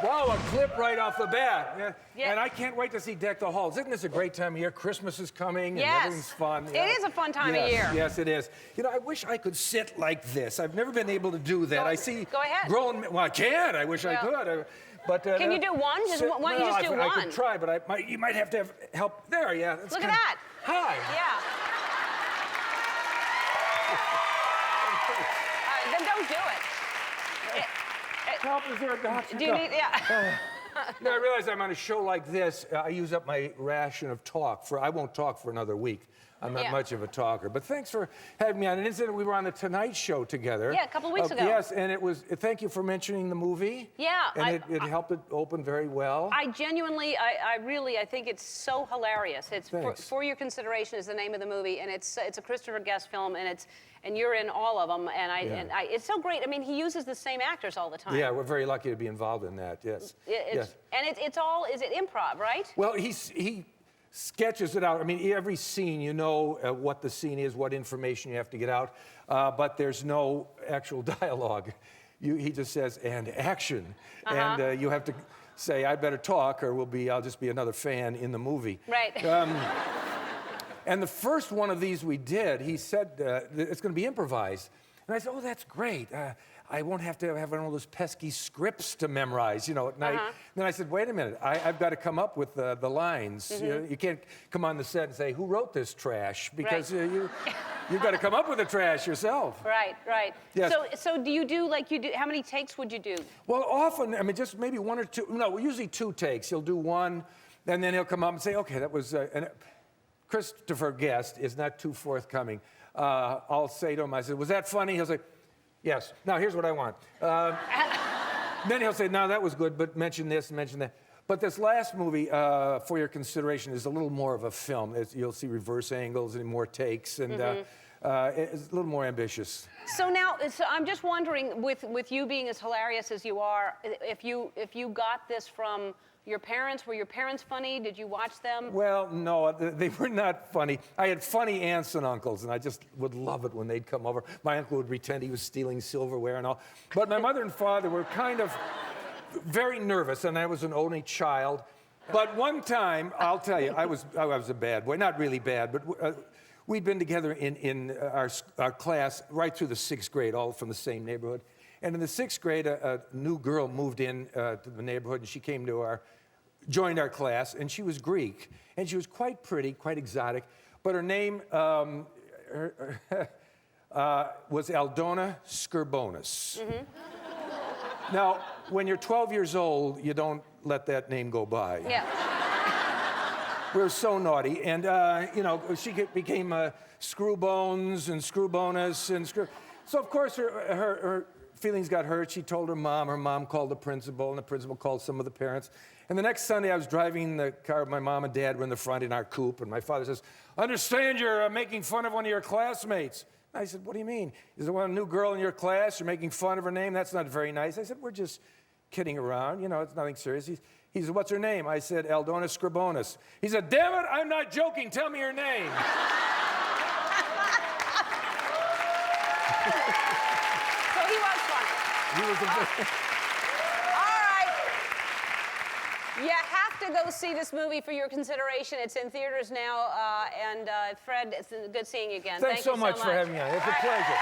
Wow, a clip right off the bat. Yeah. And I can't wait to see Deck the Halls. Isn't this a great time of year? Christmas is coming and everything's fun. It is a fun time of year. Yes, it is. You know, I wish I could sit like this. I've never been able to do that. I see Go ahead. grown men. Well, I can. I wish I could. But, can you do one? Why don't you just do one? I could try, but you might have to have help. There, yeah. Look at that. Hi. Yeah. Then don't do it. Help, is there a doctor? Do you need, yeah. No, I realize I'm on a show like this. I use up my ration of talk. I won't talk for another week. I'm not much of a talker. But thanks for having me on. And incident, we were on the Tonight Show together. Yeah, a couple of weeks ago. Yes, and it was, thank you for mentioning the movie. Yeah. And it helped it open very well. I genuinely, I think it's so hilarious. It's For Your Consideration is the name of the movie, and it's a Christopher Guest film, and you're in all of them, and it's so great. I mean, he uses the same actors all the time. Yeah, we're very lucky to be involved in that, yes. Yes. And it's all, is it improv, right? Well, he sketches it out. I mean, every scene, you know what the scene is, what information you have to get out, but there's no actual dialogue. He just says, and action. And you have to say, I better talk, or I'll just be another fan in the movie. Right. And the first one of these we did, he said, it's going to be improvised. And I said, oh, that's great. I won't have to have one of those pesky scripts to memorize, you know, at night. Then I said, wait a minute, I've got to come up with the lines. You can't come on the set and say, who wrote this trash? Because you've got to come up with the trash yourself. Right, right. Yes. So do you do, how many takes would you do? Well, often, I mean, just maybe one or two. No, usually 2 takes. He'll do one, and then he'll come up and say, okay, that was... Christopher Guest is not too forthcoming. I'll say to him, I said, was that funny? He'll say, yes. Now, here's what I want. Then he'll say, no, that was good, but mention this and mention that. But this last movie, For Your Consideration, is a little more of a film. You'll see reverse angles and more takes, and it's a little more ambitious. So now, I'm just wondering, with you being as hilarious as you are, if you got this from your parents, were your parents funny? Did you watch them? Well, no, they were not funny. I had funny aunts and uncles, and I just would love it when they'd come over. My uncle would pretend he was stealing silverware and all. But my mother and father were kind of very nervous, and I was an only child. But one time, I'll tell you, I was a bad boy. Not really bad, but we'd been together in our class right through the 6th grade, all from the same neighborhood. And in the 6th grade, a new girl moved in to the neighborhood, and she came to joined our class, and she was Greek. And she was quite pretty, quite exotic, but her name was Aldona Skurbonis. Now, when you're 12 years old, you don't let that name go by. Yeah. We were so naughty, and you know, she became Screwbones and Screwbonus and So of course her feelings got hurt. She told her mom called the principal, and the principal called some of the parents. And the next Sunday, I was driving the car with my mom and dad were in the front in our coupe, and my father says, understand you're making fun of one of your classmates. And I said, what do you mean? Is there one new girl in your class? You're making fun of her name? That's not very nice. I said, we're just kidding around. You know, it's nothing serious. He said, what's her name? I said, Aldona Skurbonis. He said, damn it, I'm not joking. Tell me her name. So he was funny. He was a All right. You have to go see this movie For Your Consideration. It's in theaters now. And Fred, it's good seeing you again. Thanks so much for having me on. It's a pleasure.